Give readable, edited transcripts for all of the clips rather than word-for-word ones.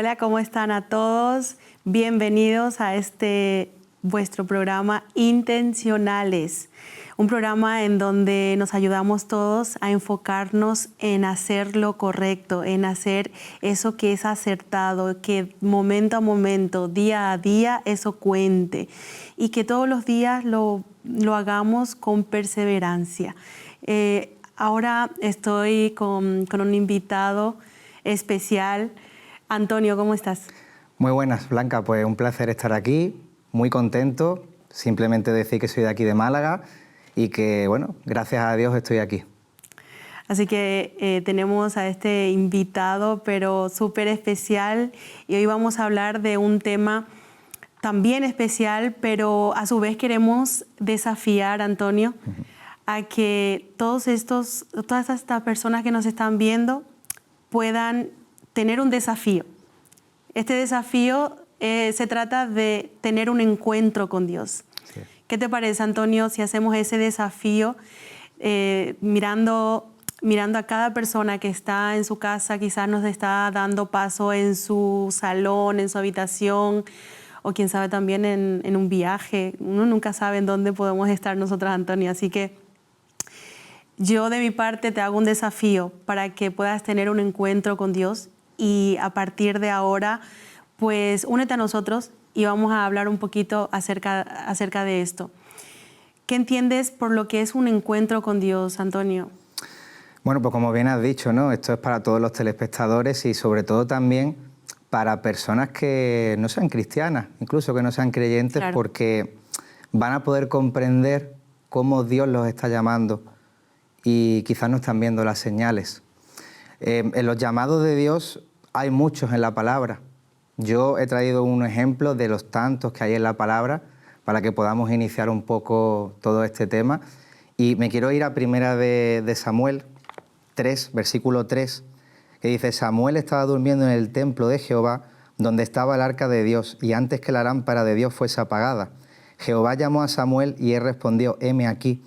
Hola, ¿cómo están a todos? Bienvenidos a vuestro programa Intencionales, un programa en donde nos ayudamos todos a enfocarnos en hacer lo correcto, en hacer eso que es acertado, que momento a momento, día a día, eso cuente y que todos los días lo hagamos con perseverancia. Ahora estoy con un invitado especial. Antonio, ¿cómo estás? Muy buenas, Blanca. Pues un placer estar aquí, muy contento. Simplemente decir que soy de aquí de Málaga y que, bueno, gracias a Dios estoy aquí. Así que tenemos a este invitado, pero súper especial, y hoy vamos a hablar de un tema también especial, pero a su vez queremos desafiar, Antonio, a que todas estas personas que nos están viendo puedan tener un desafío. Este desafío se trata de tener un encuentro con Dios. Sí. ¿Qué te parece, Antonio, si hacemos ese desafío mirando a cada persona que está en su casa, quizás nos está dando paso en su salón, en su habitación, o quién sabe también en un viaje? Uno nunca sabe en dónde podemos estar nosotros, Antonio. Así que yo de mi parte te hago un desafío para que puedas tener un encuentro con Dios, y a partir de ahora, pues únete a nosotros y vamos a hablar un poquito acerca de esto. ¿Qué entiendes por lo que es un encuentro con Dios, Antonio? Bueno, pues como bien has dicho, ¿no? Esto es para todos los telespectadores y sobre todo también para personas que no sean cristianas, incluso que no sean creyentes, Claro. Porque van a poder comprender cómo Dios los está llamando y quizás no están viendo las señales. En los llamados de Dios hay muchos en la palabra. Yo he traído un ejemplo de los tantos que hay en la palabra para que podamos iniciar un poco todo este tema. Y me quiero ir a primera de Samuel 3, versículo 3, que dice: Samuel estaba durmiendo en el templo de Jehová, donde estaba el arca de Dios, y antes que la lámpara de Dios fuese apagada, Jehová llamó a Samuel y él respondió: heme aquí.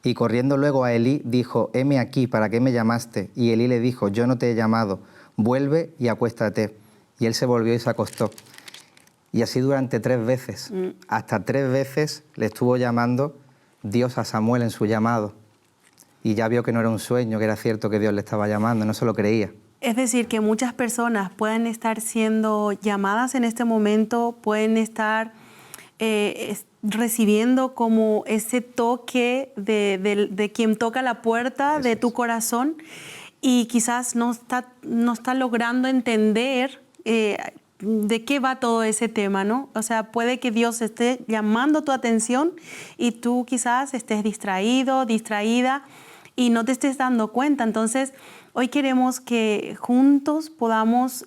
Y corriendo luego a Elí, dijo: heme aquí, ¿para qué me llamaste? Y Elí le dijo: yo no te he llamado, vuelve y acuéstate. Y él se volvió y se acostó. Y así durante 3 veces. Hasta 3 veces le estuvo llamando Dios a Samuel en su llamado. Y ya vio que no era un sueño, que era cierto que Dios le estaba llamando, no se lo creía. Es decir, que muchas personas pueden estar siendo llamadas en este momento, pueden estar recibiendo como ese toque de quien toca la puerta de tu corazón, y quizás no está logrando entender de qué va todo ese tema, ¿no? O sea, puede que Dios esté llamando tu atención y tú quizás estés distraído, distraída, y no te estés dando cuenta. Entonces, hoy queremos que juntos podamos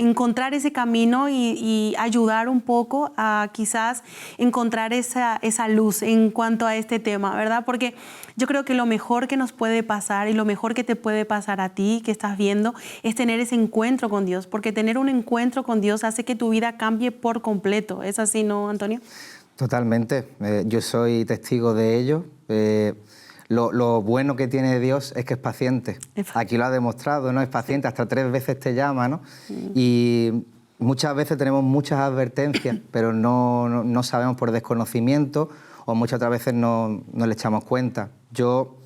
encontrar ese camino y ayudar un poco a quizás encontrar esa luz en cuanto a este tema, ¿verdad? Porque yo creo que lo mejor que nos puede pasar y lo mejor que te puede pasar a ti que estás viendo es tener ese encuentro con Dios, porque tener un encuentro con Dios hace que tu vida cambie por completo. ¿Es así, no, Antonio? Totalmente. Yo soy testigo de ello. Lo bueno que tiene Dios es que es paciente. Aquí lo ha demostrado, ¿no? Es paciente, hasta 3 veces te llama, ¿no? Y muchas veces tenemos muchas advertencias, pero no sabemos por desconocimiento, o muchas otras veces no le echamos cuenta. Yo,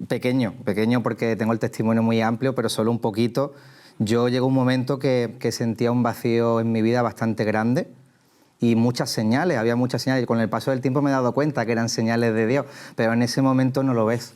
pequeño porque tengo el testimonio muy amplio, pero solo un poquito, yo llegó un momento que sentía un vacío en mi vida bastante grande. Y había muchas señales, y con el paso del tiempo me he dado cuenta que eran señales de Dios, pero en ese momento no lo ves,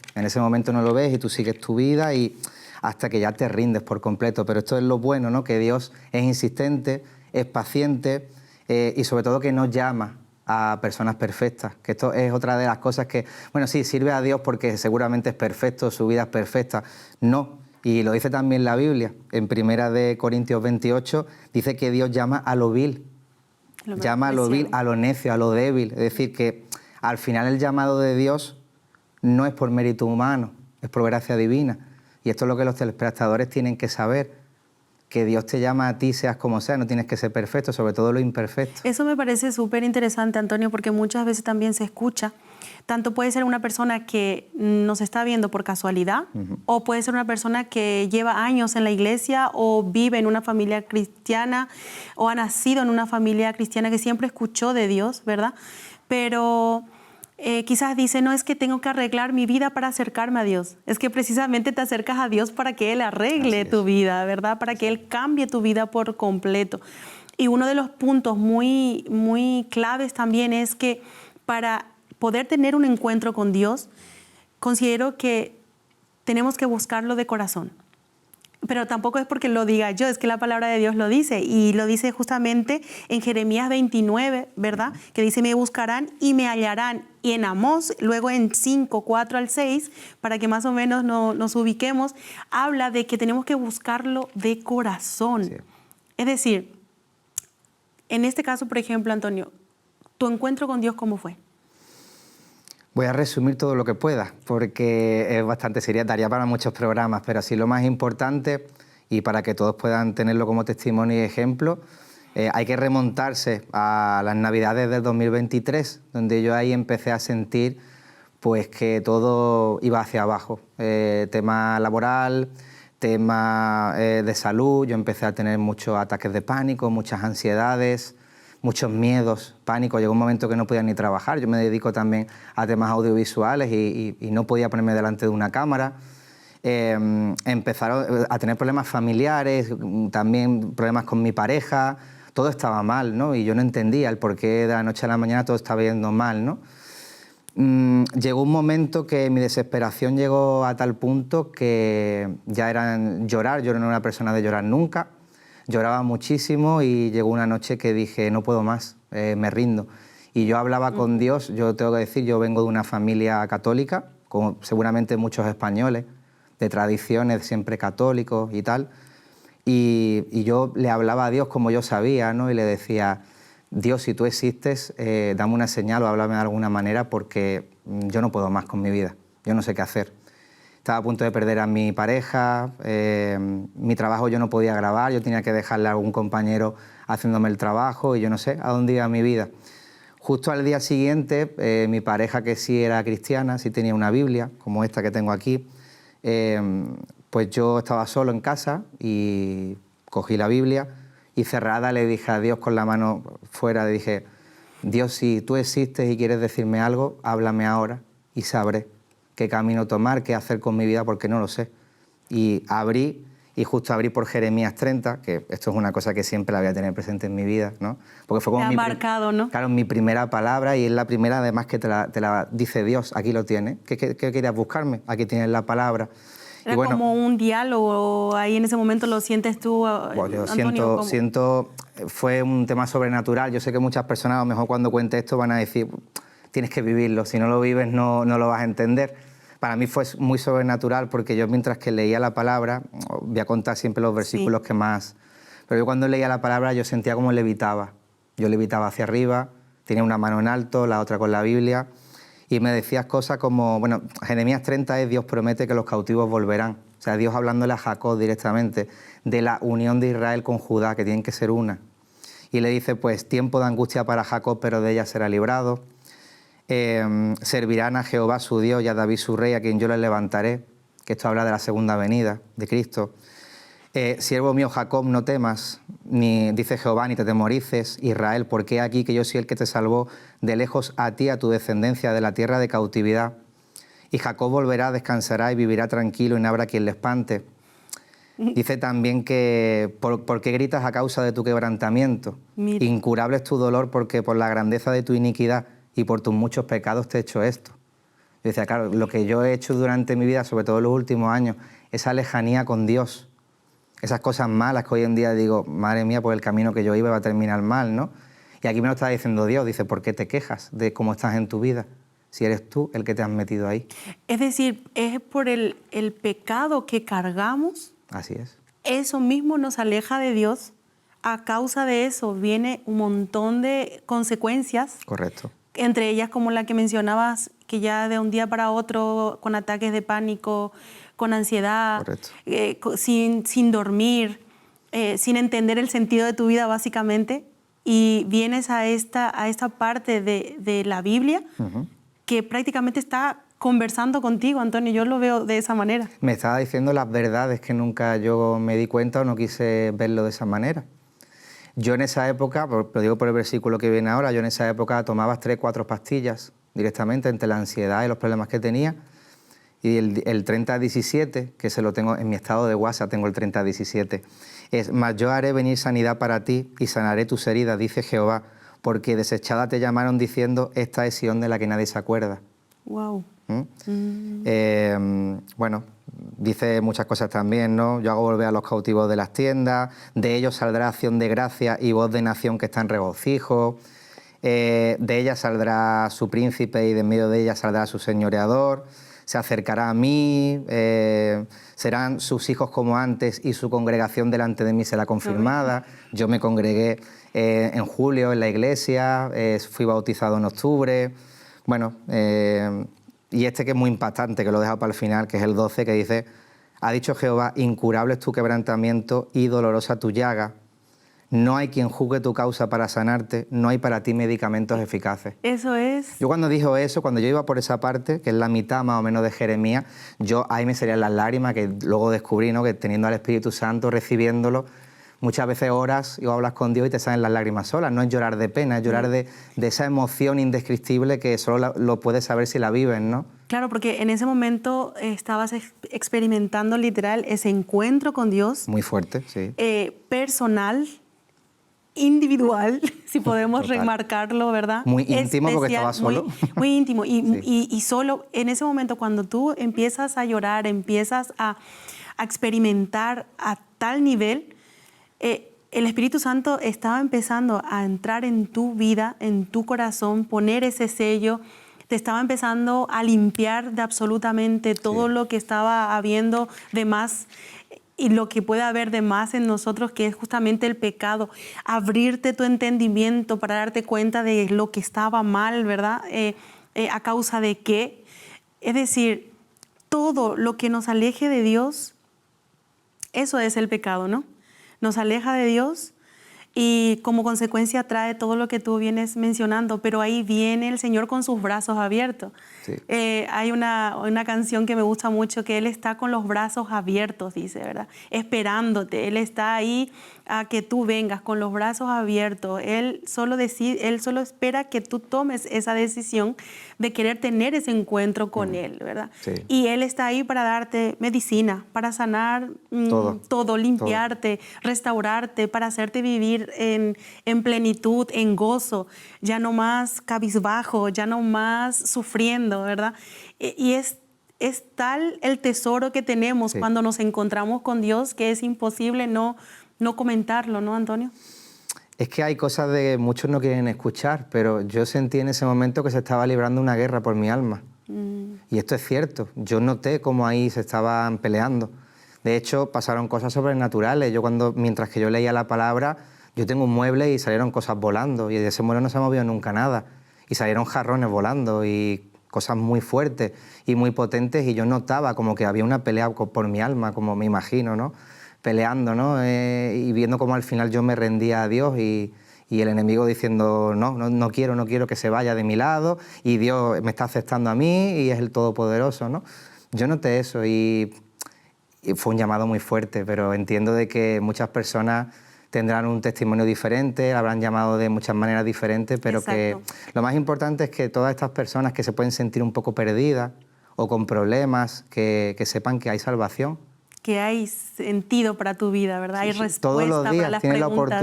y tú sigues tu vida y hasta que ya te rindes por completo. Pero esto es lo bueno, ¿no? Que Dios es insistente, es paciente y sobre todo que no llama a personas perfectas, que esto es otra de las cosas que, bueno, sí, sirve a Dios porque seguramente es perfecto, su vida es perfecta, no. Y lo dice también la Biblia, en 1 Corintios 28, dice que Dios llama a lo vil. Llama a lo vil, a lo necio, a lo débil. Es decir, que al final el llamado de Dios no es por mérito humano, es por gracia divina. Y esto es lo que los telespectadores tienen que saber, que Dios te llama a ti, seas como seas, no tienes que ser perfecto, sobre todo lo imperfecto. Eso me parece súper interesante, Antonio, porque muchas veces también se escucha Tanto puede ser una persona que nos está viendo por casualidad, o puede ser una persona que lleva años en la iglesia o vive en una familia cristiana o ha nacido en una familia cristiana que siempre escuchó de Dios, ¿verdad? Pero quizás dice, no es que tengo que arreglar mi vida para acercarme a Dios. Es que precisamente te acercas a Dios para que Él arregle tu vida, ¿verdad? Para que Él cambie tu vida por completo. Y uno de los puntos muy, muy claves también es que para poder tener un encuentro con Dios, considero que tenemos que buscarlo de corazón. Pero tampoco es porque lo diga yo, es que la palabra de Dios lo dice. Y lo dice justamente en Jeremías 29, ¿verdad? Que dice, me buscarán y me hallarán. Y en Amós, luego en 5, 4 al 6, para que más o menos nos ubiquemos, habla de que tenemos que buscarlo de corazón. Sí. Es decir, en este caso, por ejemplo, Antonio, ¿tu encuentro con Dios cómo fue? Voy a resumir todo lo que pueda, porque es bastante seria, daría para muchos programas, pero así lo más importante, y para que todos puedan tenerlo como testimonio y ejemplo, hay que remontarse a las Navidades del 2023, donde yo ahí empecé a sentir pues, que todo iba hacia abajo. Tema laboral, tema de salud, yo empecé a tener muchos ataques de pánico, muchas ansiedades, muchos miedos, pánico. Llegó un momento que no podía ni trabajar. Yo me dedico también a temas audiovisuales y no podía ponerme delante de una cámara. Empezaron a tener problemas familiares, también problemas con mi pareja. Todo estaba mal, ¿no? Y yo no entendía el por qué de la noche a la mañana todo estaba yendo mal, ¿no? Llegó un momento que mi desesperación llegó a tal punto que ya era llorar. Yo no era una persona de llorar nunca. Lloraba muchísimo y llegó una noche que dije, no puedo más, me rindo. Y yo hablaba con Dios. Yo tengo que decir, yo vengo de una familia católica, como seguramente muchos españoles, de tradiciones siempre católicos y tal. Y yo le hablaba a Dios como yo sabía, ¿no? Y le decía, Dios, si tú existes, dame una señal o háblame de alguna manera porque yo no puedo más con mi vida, yo no sé qué hacer. Estaba a punto de perder a mi pareja, mi trabajo yo no podía grabar, yo tenía que dejarle a algún compañero haciéndome el trabajo y yo no sé a dónde iba mi vida. Justo al día siguiente, mi pareja, que sí era cristiana, sí tenía una Biblia, como esta que tengo aquí, pues yo estaba solo en casa y cogí la Biblia y cerrada le dije a Dios con la mano fuera, le dije, Dios, si tú existes y quieres decirme algo, háblame ahora y sabré qué camino tomar, qué hacer con mi vida, porque no lo sé. Y abrí, y justo abrí por Jeremías 30, que esto es una cosa que siempre la voy a tener presente en mi vida, ¿no? Porque fue como te ha marcado, ¿no? Claro, mi primera palabra, y es la primera además que te la dice Dios, aquí lo tienes. ¿Qué querías buscarme? Aquí tienes la palabra. Era y bueno, como un diálogo, ahí en ese momento lo sientes tú, bueno, yo Antonio. siento, fue un tema sobrenatural. Yo sé que muchas personas a lo mejor cuando cuente esto van a decir, tienes que vivirlo, si no lo vives no lo vas a entender. Para mí fue muy sobrenatural porque yo mientras que leía la palabra, voy a contar siempre los versículos que más... Pero yo cuando leía la palabra yo sentía como levitaba. Yo levitaba hacia arriba, tenía una mano en alto, la otra con la Biblia, y me decías cosas como, bueno, Jeremías 30 es Dios promete que los cautivos volverán. O sea, Dios hablándole a Jacob directamente de la unión de Israel con Judá, que tienen que ser una. Y le dice, pues, tiempo de angustia para Jacob, pero de ella será librado. Servirán a Jehová su Dios y a David su rey, a quien yo les levantaré, que esto habla de la segunda venida de Cristo. Siervo mío Jacob, no temas, ni dice Jehová, ni te temorices, Israel, porque aquí que yo soy el que te salvó de lejos a ti, a tu descendencia, de la tierra de cautividad. Y Jacob volverá, descansará y vivirá tranquilo y no habrá quien le espante. Dice también que, ¿por qué gritas a causa de tu quebrantamiento? Mira. Incurable es tu dolor porque por la grandeza de tu iniquidad y por tus muchos pecados te he hecho esto. Yo decía, claro, lo que yo he hecho durante mi vida, sobre todo en los últimos años, esa lejanía con Dios, esas cosas malas que hoy en día digo, madre mía, pues el camino que yo iba va a terminar mal, ¿no? Y aquí me lo está diciendo Dios, dice, ¿por qué te quejas de cómo estás en tu vida? Si eres tú el que te has metido ahí. Es decir, es por el pecado que cargamos. Así es. Eso mismo nos aleja de Dios. A causa de eso viene un montón de consecuencias. Correcto. Entre ellas, como la que mencionabas, que ya de un día para otro, con ataques de pánico, con ansiedad, sin dormir, sin entender el sentido de tu vida, básicamente. Y vienes a esta parte de la Biblia, que prácticamente está conversando contigo, Antonio. Yo lo veo de esa manera. Me estaba diciendo las verdades que nunca yo me di cuenta o no quise verlo de esa manera. Yo en esa época, lo digo por el versículo que viene ahora, yo en esa época tomaba 3 o 4 pastillas directamente entre la ansiedad y los problemas que tenía. Y el 30-17, que se lo tengo en mi estado de WhatsApp, tengo el 30-17, es: mas yo haré venir sanidad para ti y sanaré tus heridas, dice Jehová, porque desechada te llamaron diciendo, esta es Sión de la que nadie se acuerda. Wow. Bueno, dice muchas cosas también, ¿no? Yo hago volver a los cautivos de las tiendas, de ellos saldrá acción de gracia y voz de nación que está en regocijo, de ella saldrá su príncipe y de en medio de ella saldrá su señoreador, se acercará a mí, serán sus hijos como antes y su congregación delante de mí será confirmada. Yo me congregué en julio en la iglesia, fui bautizado en octubre, bueno... y este que es muy impactante, que lo he dejado para el final, que es el 12, que dice: ha dicho Jehová, incurable es tu quebrantamiento y dolorosa tu llaga. No hay quien juzgue tu causa para sanarte, no hay para ti medicamentos eficaces. Eso es... Yo cuando dijo eso, cuando yo iba por esa parte, que es la mitad más o menos de Jeremías, ahí me salían las lágrimas, que luego descubrí, ¿no?, que teniendo al Espíritu Santo, recibiéndolo, muchas veces oras y hablas con Dios y te salen las lágrimas solas. No es llorar de pena, es llorar de esa emoción indescriptible que solo lo puedes saber si la vives, ¿no? Claro, porque en ese momento estabas experimentando literal ese encuentro con Dios. Muy fuerte, sí. Personal, individual, si podemos Total. remarcarlo, ¿verdad? Muy íntimo, especial, porque estaba solo. Muy íntimo. Y solo en ese momento, cuando tú empiezas a llorar, empiezas a experimentar a tal nivel... el Espíritu Santo estaba empezando a entrar en tu vida, en tu corazón, poner ese sello, te estaba empezando a limpiar de absolutamente todo lo que estaba habiendo de más y lo que puede haber de más en nosotros, que es justamente el pecado. Abrirte tu entendimiento para darte cuenta de lo que estaba mal, ¿verdad? ¿A causa de qué? Es decir, todo lo que nos aleje de Dios, eso es el pecado, ¿no? Nos aleja de Dios y como consecuencia trae todo lo que tú vienes mencionando, pero ahí viene el Señor con sus brazos abiertos. Sí. Hay una canción que me gusta mucho, que Él está con los brazos abiertos, dice, ¿verdad? Esperándote, Él está ahí a que tú vengas con los brazos abiertos. Él solo espera que tú tomes esa decisión de querer tener ese encuentro con Él, ¿verdad? Sí. Y Él está ahí para darte medicina, para sanar todo, limpiarte, restaurarte, para hacerte vivir en plenitud, en gozo, ya no más cabizbajo, ya no más sufriendo, ¿verdad? Y es tal el tesoro que tenemos cuando nos encontramos con Dios, que es imposible no comentarlo, ¿no, Antonio? Es que hay cosas que muchos no quieren escuchar, pero yo sentí en ese momento que se estaba librando una guerra por mi alma. Y esto es cierto, yo noté cómo ahí se estaban peleando. De hecho, pasaron cosas sobrenaturales. Mientras que yo leía la palabra, yo tengo un mueble y salieron cosas volando, y de ese mueble no se ha movido nunca nada. Y salieron jarrones volando y cosas muy fuertes y muy potentes, y yo notaba como que había una pelea por mi alma, como me imagino, ¿no? Peleando, ¿no? Y viendo cómo al final yo me rendía a Dios y el enemigo diciendo no quiero que se vaya de mi lado, y Dios me está aceptando a mí y es el Todopoderoso, ¿no? Yo noté eso y fue un llamado muy fuerte, pero entiendo de que muchas personas tendrán un testimonio diferente, habrán llamado de muchas maneras diferentes, pero que lo más importante es que todas estas personas que se pueden sentir un poco perdidas o con problemas, que sepan que hay salvación. Que hay sentido para tu vida, ¿verdad? Hay respuesta todos los días para las tienes preguntas.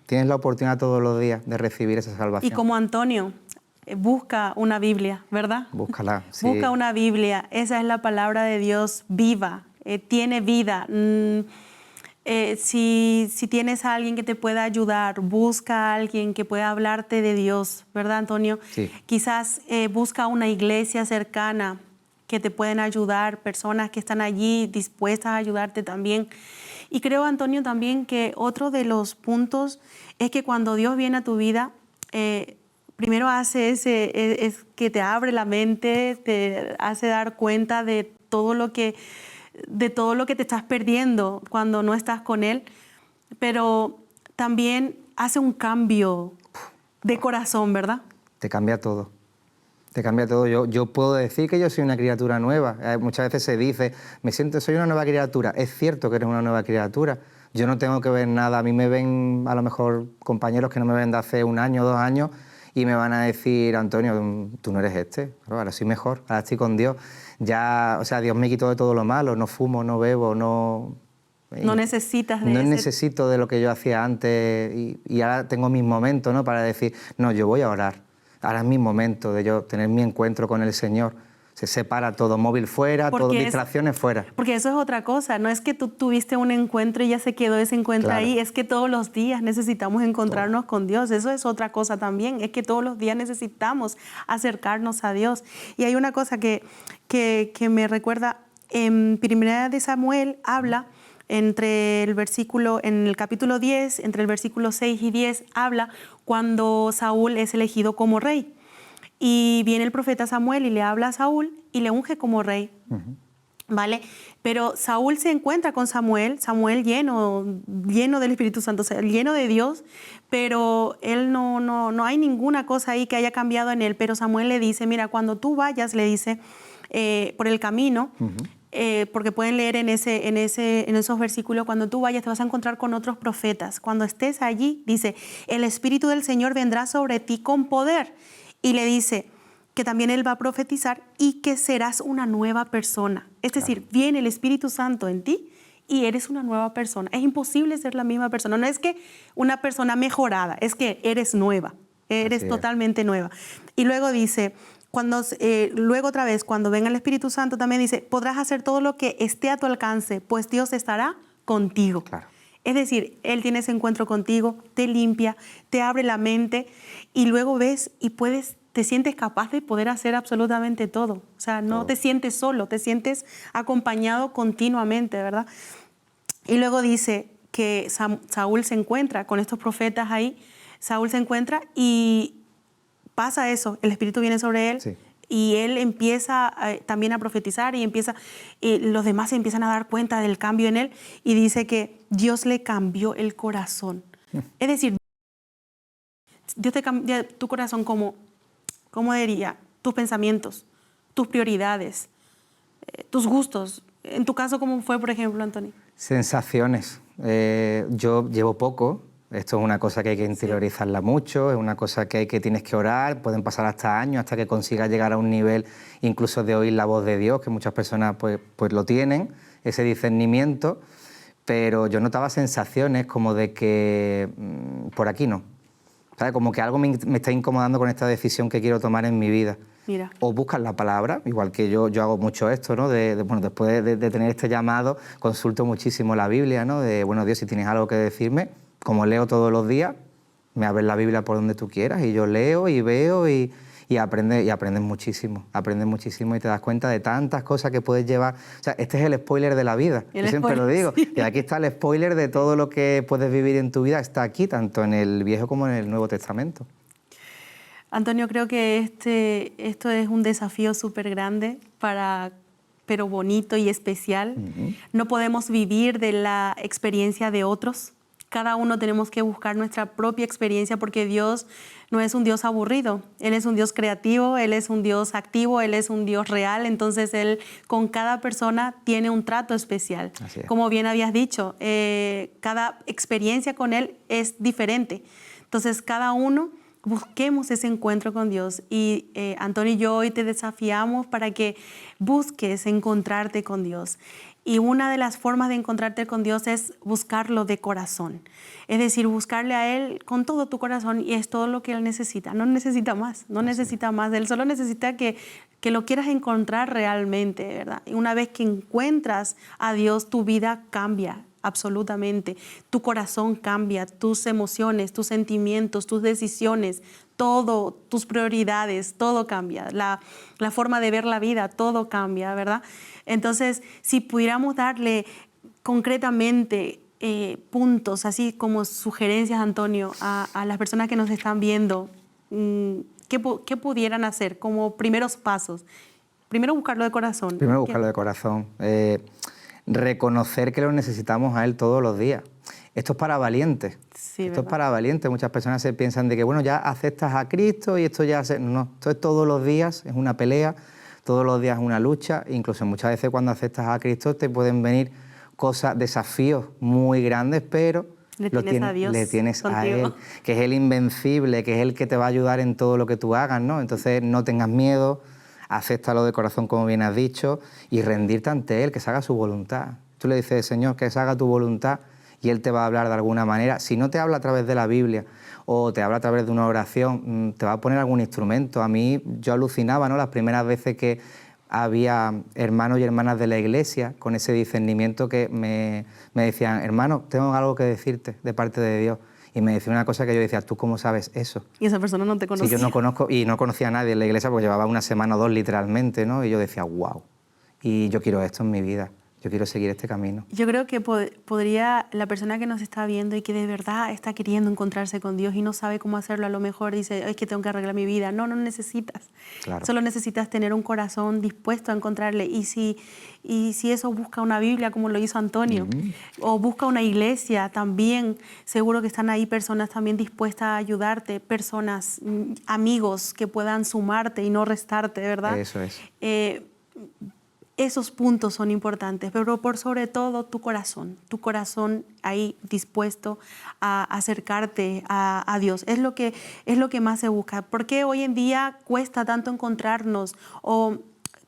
Tienes la oportunidad todos los días de recibir esa salvación. Y como Antonio, busca una Biblia, ¿verdad? Búscala, sí. Busca una Biblia, esa es la palabra de Dios viva, tiene vida. Si tienes a alguien que te pueda ayudar, busca a alguien que pueda hablarte de Dios, ¿verdad, Antonio? Sí. Quizás busca una iglesia cercana que te pueden ayudar, personas que están allí dispuestas a ayudarte también. Y creo, Antonio, también que otro de los puntos es que cuando Dios viene a tu vida, primero hace es que te abre la mente, te hace dar cuenta de todo lo que te estás perdiendo cuando no estás con Él, pero también hace un cambio de corazón, ¿verdad? Te cambia todo. Te cambia todo. Yo puedo decir que yo soy una criatura nueva. Muchas veces se dice, soy una nueva criatura. Es cierto que eres una nueva criatura. Yo no tengo que ver nada. A mí me ven, a lo mejor, compañeros que no me ven de hace 1 año, 2 años, y me van a decir, Antonio, tú no eres este. Pero ahora soy mejor, ahora estoy con Dios. Ya, o sea, Dios me quitó de todo lo malo. No fumo, no bebo, no... No necesitas de No necesito de lo que yo hacía antes y ahora tengo mis momentos, ¿no? Para decir, no, yo voy a orar. Ahora es mi momento de yo tener mi encuentro con el Señor. Se separa todo, móvil fuera, todo distracciones fuera. Porque eso es otra cosa, no es que tú tuviste un encuentro y ya se quedó ese encuentro ahí, es que todos los días necesitamos encontrarnos con Dios, eso es otra cosa también, es que todos los días necesitamos acercarnos a Dios. Y hay una cosa que me recuerda, en Primera de Samuel habla, en el capítulo 10, entre el versículo 6 y 10, habla cuando Saúl es elegido como rey. Y viene el profeta Samuel y le habla a Saúl y le unge como rey. ¿Vale? Pero Saúl se encuentra con Samuel lleno del Espíritu Santo, o sea, lleno de Dios, pero él no hay ninguna cosa ahí que haya cambiado en él. Pero Samuel le dice, mira, cuando tú vayas, le dice, por el camino, porque pueden leer en esos versículos, cuando tú vayas te vas a encontrar con otros profetas. Cuando estés allí, dice, el Espíritu del Señor vendrá sobre ti con poder. Y le dice que también Él va a profetizar y que serás una nueva persona. Es decir, viene el Espíritu Santo en ti y eres una nueva persona. Es imposible ser la misma persona. No es que una persona mejorada, es que eres nueva, eres totalmente nueva. Y luego dice, luego otra vez, cuando venga el Espíritu Santo también dice, podrás hacer todo lo que esté a tu alcance, pues Dios estará contigo. Claro. Es decir, Él tiene ese encuentro contigo, te limpia, te abre la mente y luego ves y te sientes capaz de poder hacer absolutamente todo. O sea, no te sientes solo, te sientes acompañado continuamente, ¿verdad? Y luego dice que Saúl se encuentra con estos profetas ahí, Saúl se encuentra y pasa eso, el Espíritu viene sobre él. Sí. Y él empieza también a profetizar y los demás se empiezan a dar cuenta del cambio en él y dice que Dios le cambió el corazón. Es decir, Dios te cambia tu corazón ¿cómo diría? Tus pensamientos, tus prioridades, tus gustos. En tu caso, ¿cómo fue, por ejemplo, Antonio? Sensaciones. Yo llevo poco. Esto es una cosa que hay que interiorizarla mucho, es una cosa que tienes que orar, pueden pasar hasta años hasta que consigas llegar a un nivel incluso de oír la voz de Dios, que muchas personas pues lo tienen, ese discernimiento, pero yo notaba sensaciones como de que por aquí no, ¿sabes? Como que algo me está incomodando con esta decisión que quiero tomar en mi vida. Mira. O buscas la palabra, igual que yo hago mucho esto, ¿no? Bueno, después de tener este llamado, consulto muchísimo la Biblia, ¿no? Bueno, Dios, si tienes algo que decirme, como leo todos los días, me abres la Biblia por donde tú quieras y yo leo y veo y aprendes muchísimo y te das cuenta de tantas cosas que puedes llevar. O sea, este es el spoiler de la vida, yo siempre lo digo. Sí. Y aquí está el spoiler de todo lo que puedes vivir en tu vida, está aquí, tanto en el Viejo como en el Nuevo Testamento. Antonio, creo que esto es un desafío súper grande pero bonito y especial. No podemos vivir de la experiencia de otros. Cada uno tenemos que buscar nuestra propia experiencia porque Dios no es un Dios aburrido. Él es un Dios creativo, Él es un Dios activo, Él es un Dios real. Entonces, Él con cada persona tiene un trato especial. Como bien habías dicho, cada experiencia con Él es diferente. Entonces, cada uno busquemos ese encuentro con Dios. Y Antonio y yo hoy te desafiamos para que busques encontrarte con Dios. Y una de las formas de encontrarte con Dios es buscarlo de corazón. Es decir, buscarle a Él con todo tu corazón y es todo lo que Él necesita. No necesita más, necesita más. Él solo necesita que lo quieras encontrar realmente, ¿verdad? Y una vez que encuentras a Dios, tu vida cambia absolutamente. Tu corazón cambia, tus emociones, tus sentimientos, tus decisiones, todo, tus prioridades, todo cambia. La forma de ver la vida, todo cambia, ¿verdad? Entonces, si pudiéramos darle concretamente puntos, así como sugerencias, Antonio, a las personas que nos están viendo, ¿qué pudieran hacer como primeros pasos? Primero, buscarlo de corazón. Reconocer que lo necesitamos a Él todos los días. esto es para valientes. Sí, esto ¿verdad? es para valientes. Muchas personas se piensan de que, bueno, ya aceptas a Cristo y esto ya... No, esto es todos los días, es una pelea, todos los días es una lucha. Incluso muchas veces cuando aceptas a Cristo te pueden venir cosas, desafíos muy grandes, pero Le tienes a Dios le tienes a contigo. Él, que es el invencible, que es el que te va a ayudar en todo lo que tú hagas, ¿no? Entonces no tengas miedo, acéptalo de corazón como bien has dicho y rendirte ante Él, que se haga su voluntad. Tú le dices, Señor, que se haga tu voluntad y Él te va a hablar de alguna manera. Si no te habla a través de la Biblia o te habla a través de una oración, te va a poner algún instrumento. A mí, yo alucinaba, ¿no?, las primeras veces que había hermanos y hermanas de la iglesia con ese discernimiento que me decían, hermano, tengo algo que decirte de parte de Dios. Y me decía una cosa que yo decía, ¿tú cómo sabes eso? Y esa persona no te conocía. Si yo no conozco, y no conocía a nadie en la iglesia porque llevaba una semana o dos literalmente, ¿no? Y yo decía, wow, y yo quiero esto en mi vida, yo quiero seguir este camino. Yo creo que podría la persona que nos está viendo y que de verdad está queriendo encontrarse con Dios y no sabe cómo hacerlo, a lo mejor dice, es que tengo que arreglar mi vida. No, no necesitas. Claro. Solo necesitas tener un corazón dispuesto a encontrarle. Y si eso, busca una Biblia como lo hizo Antonio, o busca una iglesia también, seguro que están ahí personas también dispuestas a ayudarte, personas, amigos que puedan sumarte y no restarte, ¿verdad? Eso es. Esos puntos son importantes, pero por sobre todo tu corazón ahí dispuesto a acercarte a Dios. Es lo que más se busca. ¿Por qué hoy en día cuesta tanto encontrarnos o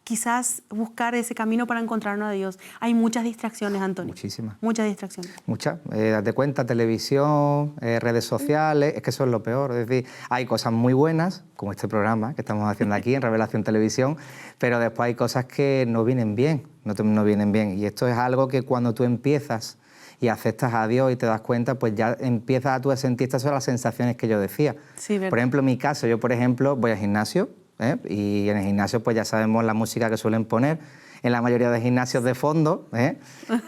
quizás buscar ese camino para encontrarnos a Dios? Hay muchas distracciones, Antonio. Muchísimas. Muchas distracciones. Muchas. Date cuenta, televisión, redes sociales, es que eso es lo peor. Es decir, hay cosas muy buenas, como este programa que estamos haciendo aquí en Revelación Televisión, pero después hay cosas que no vienen bien, no vienen bien. Y esto es algo que cuando tú empiezas y aceptas a Dios y te das cuenta, pues ya empiezas a tú a sentir, estas son las sensaciones que yo decía. Sí, ¿verdad? Por ejemplo, en mi caso, yo por ejemplo voy al gimnasio, y en el gimnasio pues ya sabemos la música que suelen poner en la mayoría de gimnasios de fondo,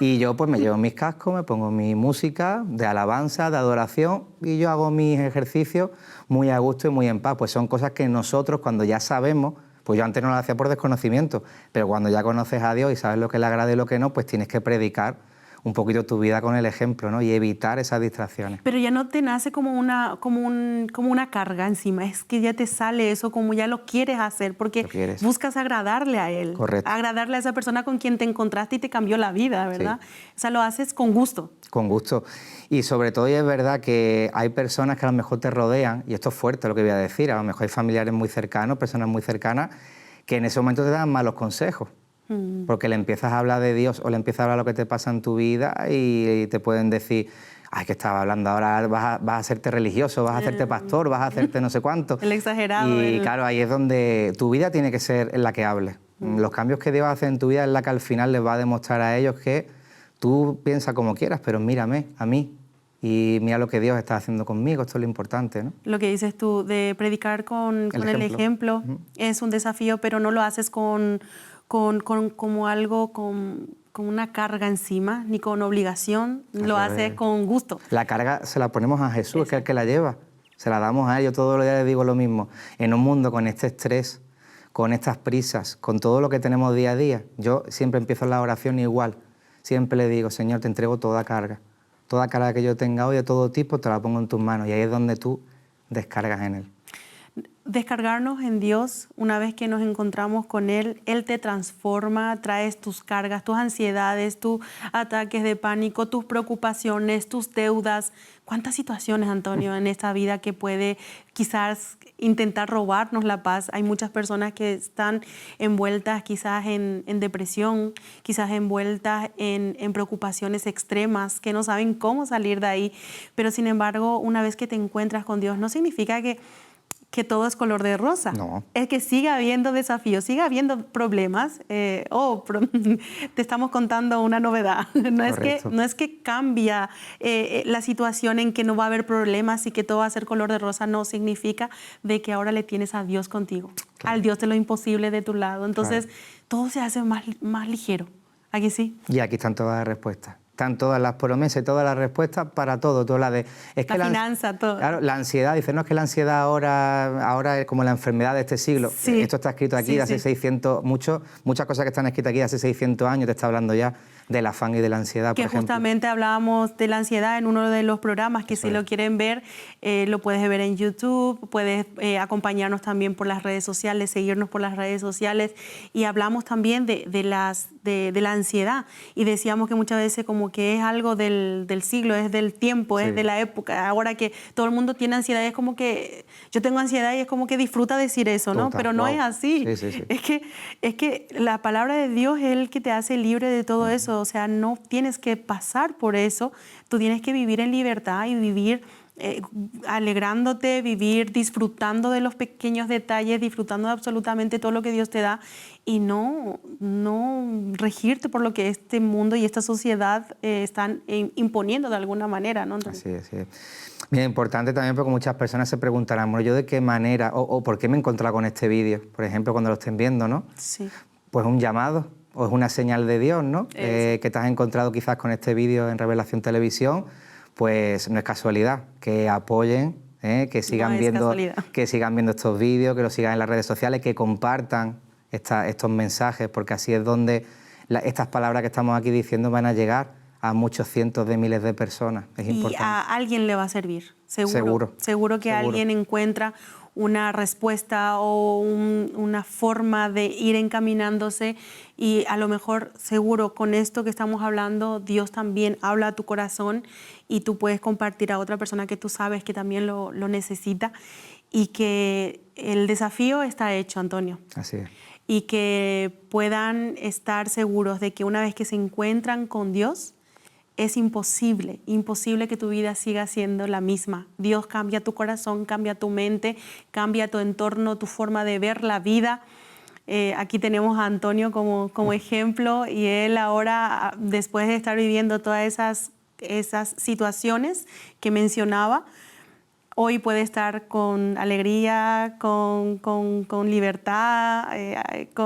y yo pues me llevo mis cascos, me pongo mi música de alabanza, de adoración y yo hago mis ejercicios muy a gusto y muy en paz. Pues son cosas que nosotros cuando ya sabemos, pues yo antes no lo hacía por desconocimiento, pero cuando ya conoces a Dios y sabes lo que le agrada y lo que no, pues tienes que predicar un poquito tu vida con el ejemplo, ¿no? Y evitar esas distracciones. Pero ya no te nace como una carga encima, es que ya te sale eso como ya lo quieres hacer, porque buscas agradarle a Él. Correcto. Agradarle a esa persona con quien te encontraste y te cambió la vida, ¿verdad? Sí. O sea, lo haces con gusto. Con gusto. Y sobre todo, y es verdad que hay personas que a lo mejor te rodean, y esto es fuerte lo que voy a decir, a lo mejor hay familiares muy cercanos, personas muy cercanas, que en ese momento te dan malos consejos. Porque le empiezas a hablar de Dios o le empiezas a hablar lo que te pasa en tu vida y te pueden decir, ay, que estaba hablando ahora, vas a hacerte religioso, vas a hacerte pastor, vas a hacerte no sé cuánto. El exagerado. Y claro, ahí es donde tu vida tiene que ser en la que hables. Los cambios que Dios hace en tu vida es la que al final les va a demostrar a ellos que tú piensas como quieras, pero mírame, a mí. Y mira lo que Dios está haciendo conmigo, esto es lo importante, ¿no? Lo que dices tú, de predicar con el ejemplo es un desafío, pero no lo haces como algo con una carga encima, ni con obligación, lo haces con gusto. La carga se la ponemos a Jesús, que es el que la lleva, se la damos a él. Yo todos los días les digo lo mismo, en un mundo con este estrés, con estas prisas, con todo lo que tenemos día a día, yo siempre empiezo la oración igual, siempre le digo, Señor, te entrego toda carga que yo tenga hoy de todo tipo, te la pongo en tus manos, y ahí es donde tú descargas en Él. Descargarnos en Dios, una vez que nos encontramos con Él, Él te transforma, traes tus cargas, tus ansiedades, tus ataques de pánico, tus preocupaciones, tus deudas. ¿Cuántas situaciones, Antonio, en esta vida que puede quizás intentar robarnos la paz? Hay muchas personas que están envueltas quizás en depresión, quizás envueltas en preocupaciones extremas, que no saben cómo salir de ahí. Pero sin embargo, una vez que te encuentras con Dios, no significa que todo es color de rosa. No. Es que sigue habiendo desafíos, sigue habiendo problemas. Te estamos contando una novedad. No es que cambia la situación en que no va a haber problemas y que todo va a ser color de rosa. No significa de que ahora le tienes a Dios contigo, claro, al Dios de lo imposible de tu lado. Entonces, claro, todo se hace más ligero. ¿A que sí? Y aquí están todas las respuestas. Están todas las promesas y todas las respuestas para todo. Todo la finanza, todo. Claro, la ansiedad, dice, no, es que la ansiedad ahora es como la enfermedad de este siglo. Sí. Esto está escrito aquí de hace 600, muchas cosas que están escritas aquí de hace 600 años, te está hablando ya del afán y de la ansiedad, que por ejemplo. justamente hablábamos de la ansiedad en uno de los programas, que si lo quieren ver, lo puedes ver en YouTube, puedes acompañarnos también por las redes sociales, seguirnos por las redes sociales, y hablamos también de la ansiedad, y decíamos que muchas veces como que es algo del siglo, es del tiempo, es de la época. Ahora que todo el mundo tiene ansiedad, es como que yo tengo ansiedad y es como que disfruta decir eso, ¿no? Total, Pero no es así. Sí. Es que la palabra de Dios es el que te hace libre de todo eso. O sea, no tienes que pasar por eso. Tú tienes que vivir en libertad y vivir alegrándote, vivir disfrutando de los pequeños detalles, disfrutando de absolutamente todo lo que Dios te da, y no regirte por lo que este mundo y esta sociedad están imponiendo de alguna manera, ¿no? Así es. Bien, importante también, porque muchas personas se preguntarán, bueno, ¿yo de qué manera o por qué me he encontrado con este vídeo? Por ejemplo, cuando lo estén viendo, ¿no? Sí. Pues un llamado o es una señal de Dios, ¿no? Que te has encontrado quizás con este vídeo en Revelación Televisión, pues no es casualidad. Que apoyen, que sigan viendo estos vídeos, que los sigan en las redes sociales, que compartan estos mensajes, porque así es donde estas palabras que estamos aquí diciendo van a llegar a muchos cientos de miles de personas. Es importante. Y a alguien le va a servir, seguro. Seguro que alguien encuentra una respuesta o una forma de ir encaminándose, y a lo mejor, seguro, con esto que estamos hablando, Dios también habla a tu corazón y tú puedes compartir a otra persona que tú sabes que también lo necesita, y que el desafío está hecho, Antonio. Así es. Y que puedan estar seguros de que una vez que se encuentran con Dios, es imposible que tu vida siga siendo la misma. Dios cambia tu corazón, cambia tu mente, cambia tu entorno, tu forma de ver la vida. Aquí tenemos a Antonio como ejemplo, y él ahora, después de estar viviendo todas esas situaciones que mencionaba, hoy puede estar con alegría, con libertad,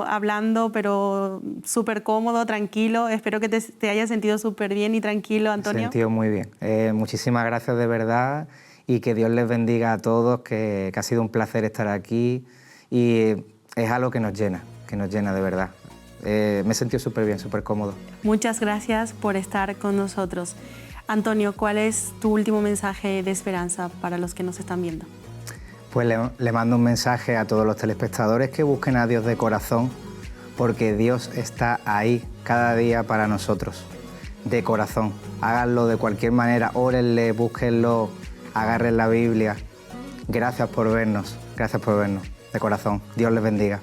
hablando, pero súper cómodo, tranquilo. Espero que te hayas sentido súper bien y tranquilo, Antonio. Me he sentido muy bien. Muchísimas gracias de verdad, y que Dios les bendiga a todos, que ha sido un placer estar aquí, y es algo que nos llena de verdad. Me he sentido súper bien, súper cómodo. Muchas gracias por estar con nosotros. Antonio, ¿cuál es tu último mensaje de esperanza para los que nos están viendo? Pues le mando un mensaje a todos los telespectadores, que busquen a Dios de corazón, porque Dios está ahí cada día para nosotros, de corazón. Háganlo de cualquier manera, órenle, búsquenlo, agarren la Biblia. Gracias por vernos, de corazón. Dios les bendiga.